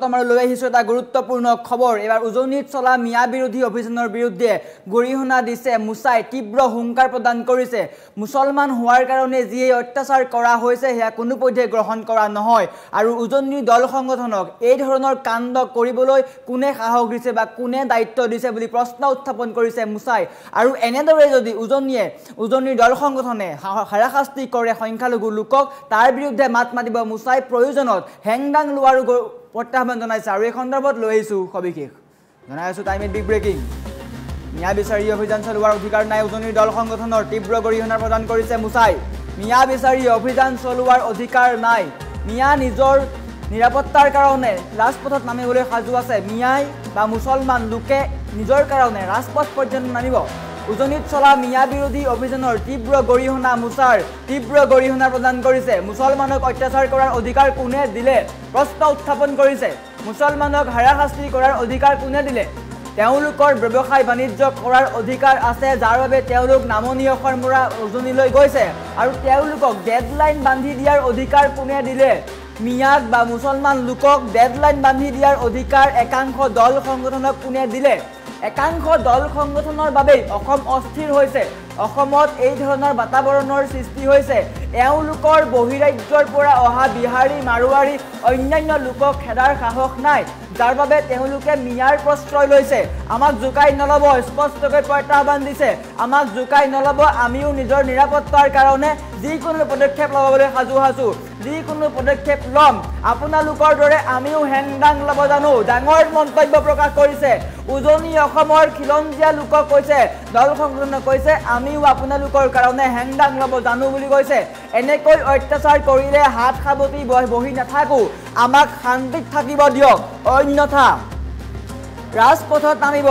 আমাৰ লৈ আহিছো এটা গুৰুত্বপূৰ্ণ খবৰ এবাৰ উজনিত চলা মিয়া বিৰোধী অভিযানৰ বিৰুদ্ধে গৰিহণা দিছে মুছাই তীব্ৰ হুংকাৰ প্ৰদান কৰিছে মুছলমান হোৱাৰ কাৰণে যি অত্যাচাৰ কৰা হৈছে হেয়া কোনোপধ্যে গ্ৰহণ কৰা নহয় আৰু উজনিৰ দল সংগঠনক এই ধৰণৰ কাণ্ড কৰিবলৈ কোনে সাহস দিছে বা কোনে দায়িত্ব দিছে বুলি প্ৰশ্ন উত্থাপন কৰিছে মুছাই আৰু এনেদৰে যদি উজনিৰ দল সংগঠনে হাৰাশাস্তি কৰে সংখ্যালঘু লোকক তাৰ বিৰুদ্ধে মাত মাতিব মুছাই প্ৰয়োজনত হেংদাং লোৱাৰ প্ৰত্যাহ্বান জনাইছে আৰু এই সন্দৰ্ভত লৈ আহিছো সবিশেষ জনাই আছো টাইম বিগ ব্ৰেকিং মিয়া বিচাৰি অভিযান চলোৱাৰ অধিকাৰ নাই উজনিৰ দল সংগঠনৰ তীব্ৰ গৰিহণা প্ৰদান কৰিছে মুছাই মিয়া বিচাৰি অভিযান চলোৱাৰ অধিকাৰ নাই মিয়া নিজৰ নিৰাপত্তাৰ কাৰণে ৰাজপথত নামিবলৈ সাজু আছে মিয়াই বা মুছলমান লোকে নিজৰ কাৰণে ৰাজপথ পৰ্যন্ত নামিব উজনিত চলা মিয়া বিৰোধী অভিযানৰ তীব্ৰ গৰিহণা মুছাৰ তীব্ৰ গৰিহণা প্ৰদান কৰিছে মুছলমানক অত্যাচাৰ কৰাৰ অধিকাৰ কোনে দিলে প্ৰশ্ন উত্থাপন কৰিছে মুছলমানক হাৰাশাস্তি কৰাৰ অধিকাৰ কোনে দিলে তেওঁলোকৰ ব্যৱসায় বাণিজ্য কৰাৰ অধিকাৰ আছে যাৰ বাবে তেওঁলোক নামনি অসমৰা উজনিলৈ গৈছে আৰু তেওঁলোকক ডেডলাইন বান্ধি দিয়াৰ অধিকাৰ কোনে দিলে মিয়াক বা মুছলমান লোকক ডেডলাইন বান্ধি দিয়াৰ অধিকাৰ একাংশ দল সংগঠনক কোনে দিলে একাংশ দল সংগঠনৰ বাবে অসম অস্থিৰ হৈছে অসমত এই ধৰণৰ বাতাবৰণৰ সৃষ্টি হৈছে এওঁলোকৰ বহিৰাজ্যৰ পৰা অহা বিহাৰী মাৰোৱাৰী অন্যান্য লোকক খেদাৰ সাহস নাই যাৰ বাবে তেওঁলোকে মিয়াৰ প্ৰশ্ৰয় লৈছে আমাক জুকাই নলব স্পষ্টকৈ প্ৰত্যাহ্বান দিছে আমাক জুকাই নলব আমিও নিজৰ নিৰাপত্তাৰ কাৰণে যিকোনো পদক্ষেপ ল'বলৈ সাজু যিকোনো পদক্ষেপ ল'ম আপোনালোকৰ দৰে আমিও হেংদাং ল'ব জানো ডাঙৰ মন্তব্য প্ৰকাশ কৰিছে উজনি অসমৰ খিলঞ্জীয়া লোকক কৈছে দল সংগঠনে কৈছে আমিও আপোনালোকৰ কাৰণে হেংদাং ল'ব জানো বুলি কৈছে এনেকৈ অত্যাচাৰ কৰিলে হাত সাবতি বহি নাথাকো আমাক শান্তিত থাকিব দিয়ক অন্যথা ৰাজপথত নামিব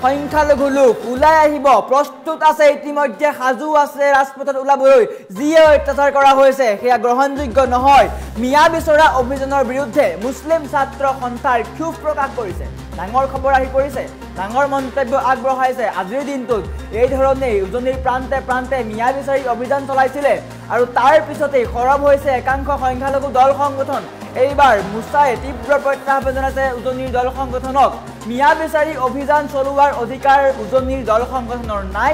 সংখ্যালঘু লোক ওলাই আহিব প্ৰস্তুত আছে ইতিমধ্যে সাজু আছে ৰাজপথত ওলাবলৈ যিয়ে অত্যাচাৰ কৰা হৈছে সেয়া গ্ৰহণযোগ্য নহয় মিয়া বিচৰা অভিযানৰ বিৰুদ্ধে মুছলিম ছাত্ৰ সন্থাৰ ক্ষোভ প্ৰকাশ কৰিছে ডাঙৰ খবৰ আহি পৰিছে ডাঙৰ মন্তব্য আগবঢ়াইছে আজিৰ দিনটোত এই ধৰণে উজনিৰ প্ৰান্তে মিয়া বিচাৰি অভিযান চলাইছিলে আৰু তাৰ পিছতেই খৰব হৈছে একাংশ সংখ্যালঘু দল সংগঠন এইবাৰ মুছাই তীব্ৰ প্ৰত্যাহ্বান জনাইছে উজনিৰ দল সংগঠনক মিয়া বিচাৰি অভিযান চলোৱাৰ অধিকাৰ উজনিৰ দল সংগঠনৰ নাই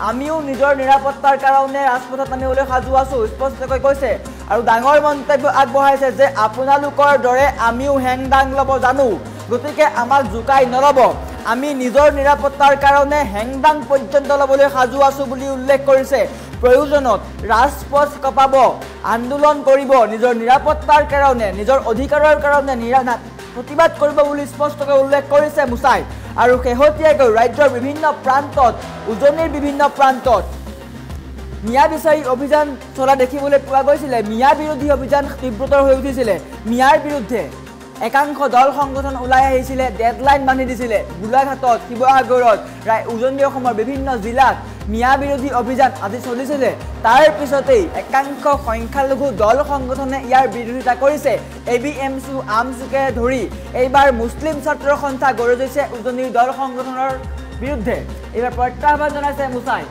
আমিও নিজৰ নিৰাপত্তাৰ কাৰণে ৰাজপথত নামিবলৈ সাজু আছো স্পষ্টকৈ কৈছে আৰু ডাঙৰ মন্তব্য আগবঢ়াইছে যে আপোনালোকৰ দৰে আমিও হেংদাং ল'ব জানো গতিকে আমাক জুকাই নলব আমি নিজৰ নিৰাপত্তাৰ কাৰণে হেংদাং পৰ্যন্ত ল'বলৈ সাজু আছো বুলি উল্লেখ কৰিছে প্ৰয়োজনত ৰাজপথ কপাব আন্দোলন কৰিব নিজৰ নিৰাপত্তাৰ কাৰণে নিজৰ অধিকাৰৰ কাৰণে প্ৰতিবাদ কৰিব বুলি স্পষ্টকৈ উল্লেখ কৰিছে মুছাই আৰু শেহতীয়াকৈ ৰাজ্যৰ বিভিন্ন প্ৰান্তত উজনিৰ বিভিন্ন প্ৰান্তত মিয়া বিচাৰি অভিযান চলা দেখিবলৈ পোৱা গৈছিলে মিয়া বিৰোধী অভিযান তীব্ৰতৰ হৈ উঠিছিলে মিয়াৰ বিৰুদ্ধে একাংশ দল সংগঠন ওলাই আহিছিলে ডেডলাইন বান্ধি দিছিলে গোলাঘাটত শিৱসাগৰত উজনি অসমৰ বিভিন্ন জিলাত মিয়া বিৰোধী অভিযান আজি চলিছিলে তাৰ পিছতেই একাংশ সংখ্যালঘু দল সংগঠনে ইয়াৰ বিৰোধিতা কৰিছে ABMSU আমচুকে ধৰি এইবাৰ মুছলিম ছাত্ৰ সন্থা গৰজিছে উজনিৰ দল সংগঠনৰ বিৰুদ্ধে এইবাৰ প্ৰত্যাহ্বান জনাইছে মুছাই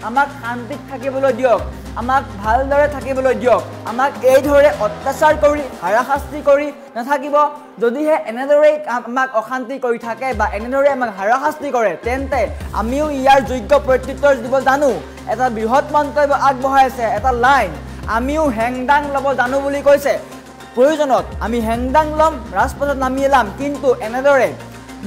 আমাক শান্তিত থাকিবলৈ দিয়ক আমাক ভালদৰে থাকিবলৈ দিয়ক আমাক এইদৰে অত্যাচাৰ কৰি হাৰাশাস্তি কৰি নাথাকিব যদিহে এনেদৰে আমাক অশান্তি কৰি থাকে বা এনেদৰে আমাক হাৰাশাস্তি কৰে তেন্তে আমিও ইয়াৰ যোগ্য প্ৰত্যুত্তৰ দিব জানো এটা বৃহৎ মন্তব্য আগবঢ়াইছে এটা লাইন আমিও হেংদাং ল'ব জানো বুলি কৈছে প্ৰয়োজনত আমি হেংদাং ল'ম ৰাজপথত নামি এলাম কিন্তু এনেদৰে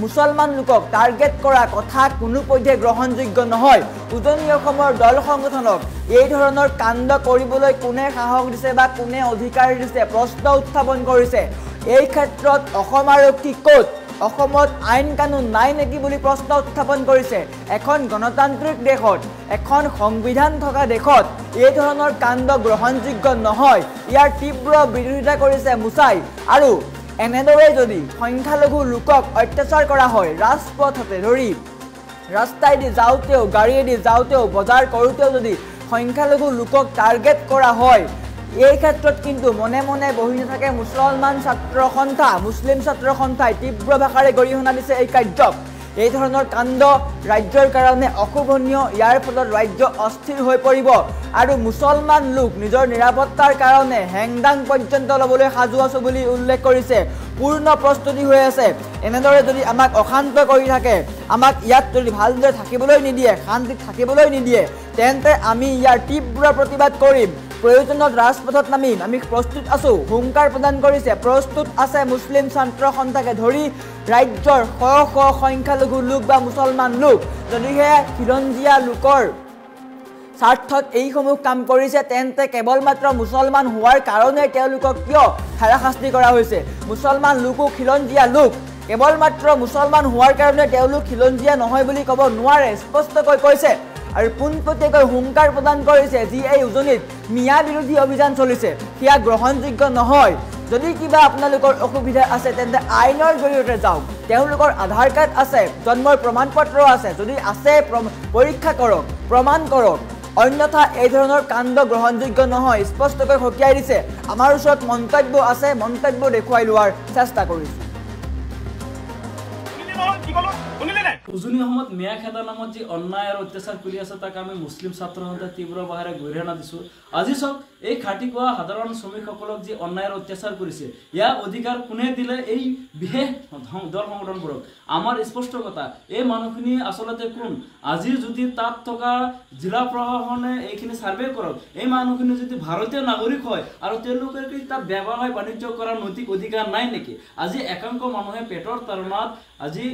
মুছলমান লোকক টাৰ্গেট কৰা কথা কোনোপধ্যে গ্ৰহণযোগ্য নহয় উজনি অসমৰ দল সংগঠনক এই ধৰণৰ কাণ্ড কৰিবলৈ কোনে সাহস দিছে বা কোনে অধিকাৰ দিছে প্ৰশ্ন উত্থাপন কৰিছে এই ক্ষেত্ৰত অসম আৰক্ষী ক'ত অসমত আইন কানুন নাই নেকি বুলি প্ৰশ্ন উত্থাপন কৰিছে এখন গণতান্ত্ৰিক দেশত এখন সংবিধান থকা দেশত এই ধৰণৰ কাণ্ড গ্ৰহণযোগ্য নহয় ইয়াৰ তীব্ৰ বিৰোধিতা কৰিছে মুছাই আৰু এনেদৰে যদি সংখ্যালঘু লোকক অত্যাচাৰ কৰা হয় ৰাজপথতে ধৰি ৰাস্তাইদি যাওঁতেও গাড়ীয়েদি যাওঁতেও বজাৰ কৰোঁতেও যদি সংখ্যালঘু লোকক টাৰ্গেট কৰা হয় এই ক্ষেত্ৰত কিন্তু মনে মনে বহি নাথাকে মুছলমান ছাত্ৰ সন্থা মুছলিম ছাত্ৰ সন্থাই তীব্ৰ ভাষাৰে গৰিহণা দিছে এই কাৰ্যক এই ধৰণৰ কাণ্ড ৰাজ্যৰ কাৰণে অশুভনীয় ইয়াৰ ফলত ৰাজ্য অস্থিৰ হৈ পৰিব আৰু মুছলমান লোক নিজৰ নিৰাপত্তাৰ কাৰণে হেংদাং পৰ্যন্ত ল'বলৈ সাজু আছো বুলি উল্লেখ কৰিছে পূৰ্ণ প্ৰস্তুতি হৈ আছে এনেদৰে যদি আমাক অশান্ত কৰি থাকে আমাক ইয়াত যদি ভালদৰে থাকিবলৈ নিদিয়ে শান্তিত থাকিবলৈ নিদিয়ে তেন্তে আমি ইয়াৰ তীব্ৰ প্ৰতিবাদ কৰিম প্ৰয়োজনত ৰাজপথত নামিম আমি প্ৰস্তুত আছো হুংকাৰ প্ৰদান কৰিছে প্ৰস্তুত আছে মুছলিম ছাত্ৰ সন্থাকে ধৰি ৰাজ্যৰ শ শ সংখ্যালঘু লোক বা মুছলমান লোক যদিহে খিলঞ্জীয়া লোকৰ স্বাৰ্থত এইসমূহ কাম কৰিছে তেন্তে কেৱল মাত্ৰ মুছলমান হোৱাৰ কাৰণে তেওঁলোকক কিয় হাৰাশাস্তি কৰা হৈছে মুছলমান লোকো খিলঞ্জীয়া লোক কেৱল মাত্ৰ মুছলমান হোৱাৰ কাৰণে তেওঁলোক খিলঞ্জীয়া নহয় বুলি ক'ব নোৱাৰে স্পষ্টকৈ কৈছে আৰু পোনপটীয়াকৈ হুংকাৰ প্ৰদান কৰিছে যি এই উজনিত মিয়া বিৰোধী অভিযান চলিছে সেয়া গ্ৰহণযোগ্য নহয় যদি কিবা আপোনালোকৰ অসুবিধা আছে তেন্তে আইনৰ জৰিয়তে যাওক তেওঁলোকৰ আধাৰ কাৰ্ড আছে জন্মৰ প্ৰমাণপত্ৰ আছে যদি আছে পৰীক্ষা কৰক প্ৰমাণ কৰক অন্যথা এই ধৰণৰ কাণ্ড গ্ৰহণযোগ্য নহয় স্পষ্টকৈ সকীয়াই দিছে আমাৰ ওচৰত মন্তব্য আছে মন্তব্য দেখুৱাই লোৱাৰ চেষ্টা কৰিছে উজনি অসমত মিয়া খেদা নামত যি অন্যায় আৰু অত্যাচাৰ কৰি আছে তাক আমি মুছলিম ছাত্ৰ সন্থাই তীব্ৰ ভাষাৰে গৰিহণা দিছোঁ আজি চাওক এই খাটি কোৱা সাধাৰণ শ্ৰমিকসকলক যি অন্যায় আৰু অত্যাচাৰ কৰিছে ইয়াৰ অধিকাৰ কোনে দিলে এই বিশেষ দল সংগঠনবোৰক আমাৰ স্পষ্ট কথা এই মানুহখিনি আচলতে কোন আজি যদি তাত থকা জিলা প্ৰশাসনে এইখিনি ছাৰ্ভে কৰক এই মানুহখিনি যদি ভাৰতীয় নাগৰিক হয় আৰু তেওঁলোকে তাত ব্যৱসায় বাণিজ্য কৰাৰ নৈতিক অধিকাৰ নাই নেকি আজি একাংশ মানুহে পেটৰ তাৰণাত আজি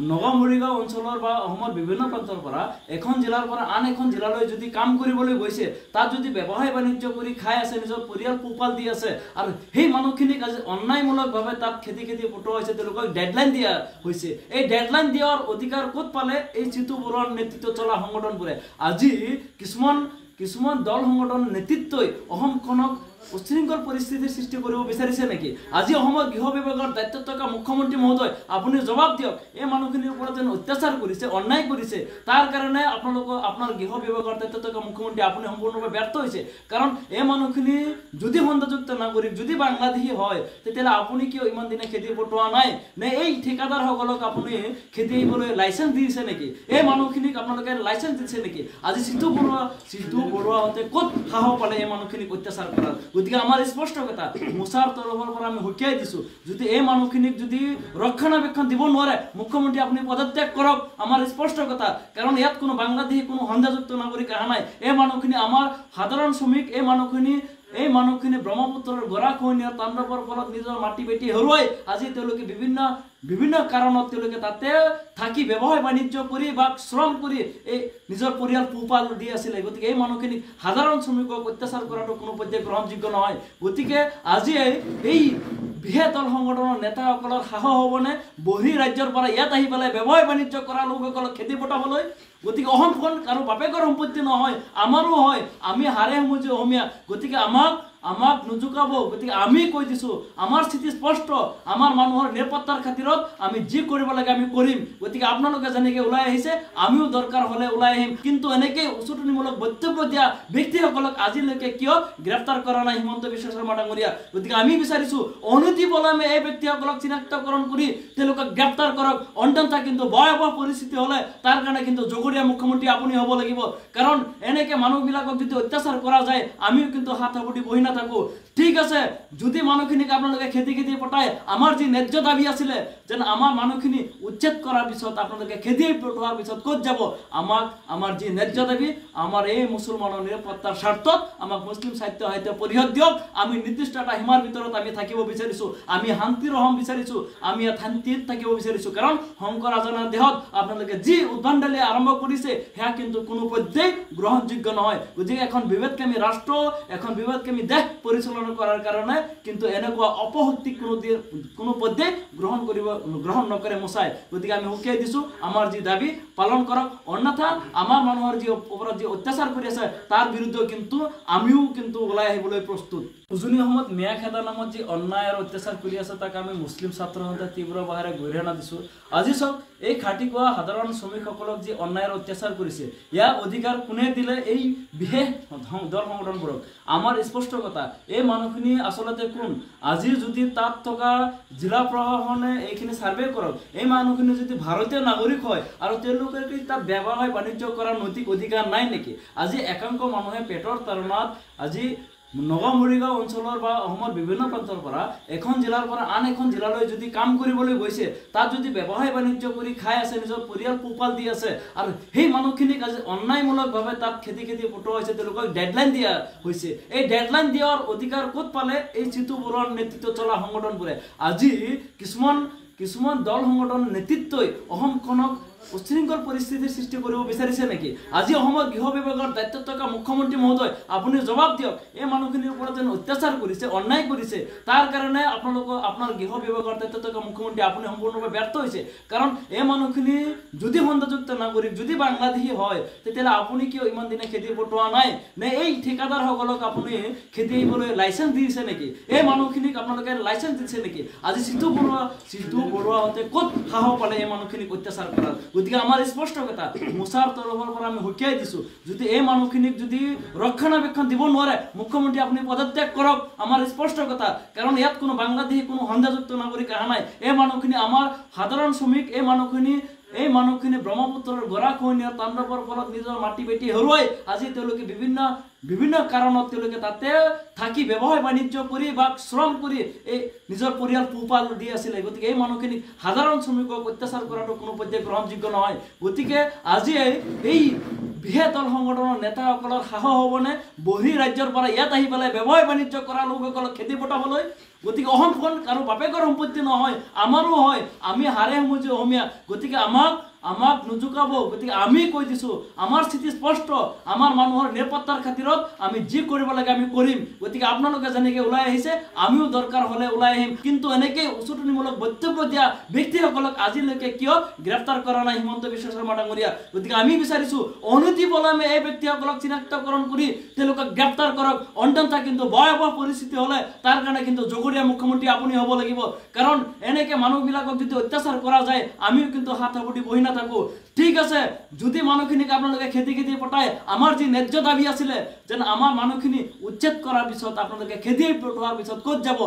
নগাঁও মৰিগাঁও অঞ্চলৰ বা অসমৰ বিভিন্ন প্ৰান্তৰ পৰা এখন জিলাৰ পৰা আন এখন জিলালৈ যদি কাম কৰিবলৈ গৈছে তাত যদি ব্যৱসায় বাণিজ্য কৰি খাই আছে নিজৰ পৰিয়াল পোহপাল দি আছে আৰু সেই মানুহখিনিক আজি অন্যায়মূলকভাৱে তাত খেতি পঠোৱা হৈছে তেওঁলোকক ডেডলাইন দিয়া হৈছে এই ডেডলাইন দিয়াৰ অধিকাৰ ক'ত পালে এই জিতু বৰুৱাৰ নেতৃত্বত চলা সংগঠনবোৰে আজি কিছুমান দল সংগঠনৰ নেতৃত্বই অসমখনক উশৃংখল পৰিস্থিতিৰ সৃষ্টি কৰিব বিচাৰিছে নেকি আজি অসমৰ গৃহ বিভাগৰ দায়িত্বত থকা মুখ্যমন্ত্ৰী মহোদয় আপুনি জবাব দিয়ক এই মানুহখিনিৰ ওপৰত যেন অত্যাচাৰ কৰিছে অন্যায় কৰিছে তাৰ কাৰণে আপোনাৰ গৃহ বিভাগৰ দায়িত্বত থকা মুখ্যমন্ত্ৰী আপুনি সম্পূৰ্ণভাৱে ব্যৰ্থ হৈছে কাৰণ এই মানুহখিনি যদি সন্দেহযুক্ত নাগৰিক যদি বাংলাদেশী হয় তেতিয়াহ'লে আপুনি কিয় ইমান দিনে খেতি পঠোৱা নাই নে এই ঠিকাদাৰসকলক আপুনি খেতি কৰিবলৈ লাইচেঞ্চ দিছে নেকি এই মানুহখিনিক আপোনালোকে লাইচেঞ্চ দিছে নেকি আজি জিতু বৰুৱাহঁতে ক'ত সাহস পালে এই মানুহখিনিক অত্যাচাৰ কৰাৰ গতিকে আমাৰ স্পষ্ট কথা মুছাৰ তৰফৰ পৰা আমি সকীয়াই দিছো যদি এই মানুহখিনিক যদি ৰক্ষণাবেক্ষণ দিব নোৱাৰে মুখ্যমন্ত্ৰী আপুনি পদত্যাগ কৰক আমাৰ স্পষ্ট কথা কাৰণ ইয়াত কোনো বাংলাদেশী কোনো সন্দেহযুক্ত নাগৰিক অহা নাই এই মানুহখিনি আমাৰ সাধাৰণ শ্ৰমিক এই মানুহখিনি ব্ৰহ্মপুত্ৰৰ গৰাখহনীয়াৰ তাণ্ডৱৰ ফলত নিজৰ মাটি বেটি হেৰুৱাই আজি তেওঁলোকে বিভিন্ন কাৰণত তেওঁলোকে তাতে থাকি ব্যৱসায় বাণিজ্য কৰি বা শ্ৰম কৰি এই নিজৰ পৰিয়াল পোহপাল দি আছিলে গতিকে এই মানুহখিনিক সাধাৰণ শ্ৰমিকক অত্যাচাৰ কৰাটো কোনো পৰ্যায়ে গ্ৰহণযোগ্য নহয় গতিকে আজি এই বিশেষ দল সংগঠনৰ নেতাসকলৰ সাহস হ'বনে বহি ৰাজ্যৰ পৰা ইয়াত আহি পেলাই ব্যৱসায় বাণিজ্য কৰা লোকসকলক খেতি পঠাবলৈ গতিকে অসমখন কাৰো বাপেকৰ সম্পত্তি নহয় আমাৰো হয় আমি হাৰে সমজি অসমীয়া গতিকে আমাক নুজুকাব গতিকে আমি কৈ দিছো আমাৰ স্থিতি স্পষ্ট আমাৰ মানুহৰ নিৰাপত্তাৰ খাতিৰত আমি যি কৰিব লাগে আমি কৰিম গতিকে আপোনালোকে যেনেকৈ ওলাই আহিছে আমিও দৰকাৰ হ'লে ওলাই আহিম কিন্তু এনেকৈ উচতনিমূলক বক্তব্য দিয়া ব্যক্তিসকলক আজিলৈকে কিয় গ্ৰেপ্তাৰ কৰা নাই হিমন্ত বিশ্ব শৰ্মা ডাঙৰীয়া গতিকে আমি বিচাৰিছো অনতি পলমে এই ব্যক্তিসকলক চিনাক্তকৰণ কৰি তেওঁলোকক গ্ৰেপ্তাৰ কৰক অন্যথা কিন্তু ভয়াৱহ পৰিস্থিতি হ'লে তাৰ কাৰণে কিন্তু জগৰীয়া মুখ্যমন্ত্ৰী আপুনি হ'ব লাগিব কাৰণ এনেকৈ মানুহবিলাকক যদি অত্যাচাৰ কৰা যায় আমিও কিন্তু হাত সাবটি বহি নাথাকো ঠিক আছে যদি মানুহখিনিক আপোনালোকে খেতি পঠায় আমাৰ যি ন্যায্য দাবী আছিলে যেন আমাৰ মানুহখিনি উচ্ছেদ কৰাৰ পিছত আপোনালোকে খেতি পঠোৱাৰ পিছত ক'ত যাব আমাৰ যি ন্যায্য দাবী আমাৰ এই মুছলমানৰ নিৰাপত্তাৰ স্বাৰ্থত আমাক মুছলিম সাহিত্য পৰিষদ দিয়ক আমি নিৰ্দিষ্ট এটা সীমাৰ ভিতৰত আমি থাকিব বিচাৰিছো আমি শান্তিৰ অসম বিচাৰিছো আমি ইয়াত শান্তিত থাকিব বিচাৰিছো কাৰণ শংকৰ আজানৰ দেহত আপোনালোকে যি উদ্ভণ্ডালি আৰম্ভ কৰিছে সেয়া কিন্তু কোনো পৰ্যায়ে গ্ৰহণযোগ্য নহয় গতিকে এখন বিভেদকামী ৰাষ্ট্ৰ এখন বিভেদকামী দেশ পৰিচালনা কৰাৰ কাৰণে কিন্তু এনেকুৱা অপশক্তি কোনো পৰ্যায়ে গ্ৰহণ নকৰে মুছাই গতিকে আমি সকীয়াই দিছো আমাৰ যি দাবী পালন কৰক অন্যথা আমাৰ মানুহৰ যি ওপৰত যি অত্যাচাৰ কৰি আছে তাৰ বিৰুদ্ধে কিন্তু আমিও কিন্তু ওলাই আহিবলৈ প্ৰস্তুত উজনি অসমত মিয়া খেদা নামত যি অন্যায় আৰু অত্যাচাৰ কৰি আছে তাক আমি মুছলিম ছাত্ৰ সন্থাই তীব্ৰ ভাষাৰে গৰিহণা দিছো আজি চাওক এই খাটি কোৱা সাধাৰণ শ্ৰমিকসকলক যি অন্যায় আৰু অত্যাচাৰ কৰিছে ইয়াৰ অধিকাৰ কোনে দিলে এই বিশেষ দল সংগঠনবোৰক আমাৰ স্পষ্ট কথা এই মানুহখিনি আচলতে কোন আজি যদি তাত থকা জিলা প্ৰশাসনে এইখিনি ছাৰ্ভে কৰক এই মানুহখিনি যদি ভাৰতীয় নাগৰিক হয় আৰু তেওঁলোকে তাত ব্যৱসায় বাণিজ্য কৰাৰ নৈতিক অধিকাৰ নাই নেকি আজি একাংশ মানুহে পেটৰ তাৰণাত আজি নগাঁও মৰিগাঁও অঞ্চলৰ বা অসমৰ বিভিন্ন প্ৰান্তৰ পৰা এখন জিলাৰ পৰা আন এখন জিলালৈ যদি কাম কৰিবলৈ গৈছে, তাত যদি ব্যৱসায় বাণিজ্য কৰি খাই আছে, নিজৰ পৰিয়াল পোহপাল দি আছে, আৰু সেই মানুহখিনিক আজি অন্যায়মূলকভাৱে তাত খেদি পঠোৱা হৈছে, তেওঁলোকক ডেডলাইন দিয়া হৈছে। এই ডেডলাইন দিয়াৰ অধিকাৰ ক'ত পালে এই জিতু বৰুৱাৰ নেতৃত্বত চলা সংগঠনবোৰে? আজি কিছুমান দল সংগঠনৰ নেতৃত্বই অসমখনক উশৃংখল পৰিস্থিতিৰ সৃষ্টি কৰিব বিচাৰিছে নেকি? আজি অসমৰ গৃহ বিভাগৰ দায়িত্বত থকা মুখ্যমন্ত্ৰী মহোদয়, আপুনি জবাব দিয়ক। এই মানুহখিনিৰ ওপৰত যেন অত্যাচাৰ কৰিছে, অন্যায় কৰিছে, তাৰ কাৰণে আপোনাৰ গৃহ বিভাগৰ দায়িত্বত থকা মুখ্যমন্ত্ৰী আপুনি সম্পূৰ্ণৰূপে ব্যৰ্থ হৈছে। কাৰণ এই মানুহখিনি যদি সন্দেহযুক্ত নাগৰিক, যদি বাংলাদেশী হয়, তেতিয়াহ'লে আপুনি কিয় ইমান দিনে খেদি পঠোৱা নাই? নে এই ঠিকাদাৰসকলক আপুনি খেদি আহিবলৈ লাইচেঞ্চ দিছে নেকি? এই মানুহখিনিক আপোনালোকে লাইচেঞ্চ দিছে নেকি? আজি জিতু বৰুৱাহঁতে ক'ত সাহস পালে এই মানুহখিনিক অত্যাচাৰ কৰাৰ? গতিকে আমাৰ স্পষ্ট কথা, মোচাৰ তৰফৰ পৰা আমি সকীয়াই দিছো, যদি এই মানুহখিনিক যদি ৰক্ষণাবেক্ষণ দিব নোৱাৰে, মুখ্যমন্ত্ৰী আপুনি পদত্যাগ কৰক। আমাৰ স্পষ্ট কথা, কাৰণ ইয়াত কোনো বাংলাদেশী কোনো সন্দেহযুক্ত নাগৰিক অহা নাই। এই মানুহখিনি আমাৰ সাধাৰণ শ্ৰমিক। এই মানুহখিনি ব্ৰহ্মপুত্ৰৰ গৰাখহনীয়া তাণ্ডৱৰ ফলত নিজৰ মাটি বেটি হেৰুৱাই আজি তেওঁলোকে বিভিন্ন কাৰণত তেওঁলোকে তাতে থাকি ব্যৱসায় বাণিজ্য কৰি বা শ্ৰম কৰি এই নিজৰ পৰিয়াল পোহপাল দি আছিলে। গতিকে এই মানুহখিনিক সাধাৰণ শ্ৰমিকক অত্যাচাৰ কৰাটো কোনো পৰ্যায়ে গ্ৰহণযোগ্য নহয়। গতিকে আজি এই বৃহৎ দল সংগঠনৰ নেতাসকলৰ সাহস হ'বনে বহিৰ ৰাজ্যৰ পৰা ইয়াত আহি পেলাই ব্যৱসায় বাণিজ্য কৰা লোকসকলক খেদি পঠাবলৈ? গতিকে অসমখন কাৰো বাপেকৰ সম্পত্তি নহয়, আমাৰো হয়। আমি হাৰে সমজি অসমীয়া, গতিকে আমাক নুজুকাব। গতিকে আমি কৈ দিছো, আমাৰ স্থিতি স্পষ্ট। আমাৰ মানুহৰ নিৰাপত্তাৰ খাতিৰত আমি যি কৰিব লাগে আমি কৰিম। গতিকে আপোনালোকে যেনেকৈ ওলাই আহিছে, আমিও দৰকাৰ হ'লে ওলাই আহিম। কিন্তু এনেকৈ উচতনিমূলক বক্তব্য দিয়া ব্যক্তিসকলক আজিলৈকে কিয় গ্ৰেপ্তাৰ কৰা নাই হিমন্ত বিশ্ব শৰ্মা ডাঙৰীয়া? গতিকে আমি বিচাৰিছো অনতি পলমে এই ব্যক্তিসকলক চিনাক্তকৰণ কৰি তেওঁলোকক গ্ৰেপ্তাৰ কৰক। অন্যথা কিন্তু ভয়াৱহ পৰিস্থিতি হ'লে তাৰ কাৰণে কিন্তু জগৰীয়া মুখ্যমন্ত্ৰী আপুনি হ'ব লাগিব। কাৰণ এনেকৈ মানুহবিলাকক যদি অত্যাচাৰ কৰা যায়, আমিও কিন্তু হাত সাবটি বহি নাথাকো। ঠিক আছে, যদি মানুহখিনিক আপোনালোকে খেদি পঠায়, আমাৰ যি ন্যায্য দাবী আছিলে যেন আমাৰ মানুহখিনি উচ্ছেদ কৰাৰ পিছত আপোনালোকে খেদি পঠোৱাৰ পিছত ক'ত যাব?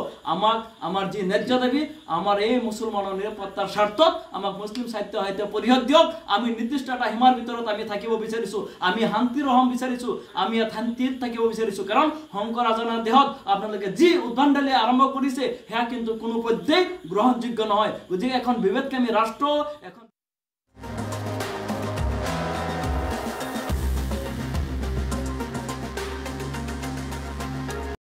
আমাৰ যি ন্যায্য দাবী, আমাৰ এই মুছলমানৰ নিৰাপত্তাৰ স্বাৰ্থত আমাক মুছলিম সাহিত্য পৰিষদ দিয়ক। আমি নিৰ্দিষ্ট এটা সীমাৰ ভিতৰত আমি থাকিব বিচাৰিছো। আমি শান্তিৰ অসম বিচাৰিছো। আমি ইয়াত শান্তিত থাকিব বিচাৰিছো। কাৰণ শংকৰ আজানৰ দেহত আপোনালোকে যি উদ্ভণ্ডালি আৰম্ভ কৰিছে, সেয়া কিন্তু কোনো পৰ্যায়ে গ্ৰহণযোগ্য নহয়। গতিকে এখন বিভেদকামী ৰাষ্ট্ৰ, এখন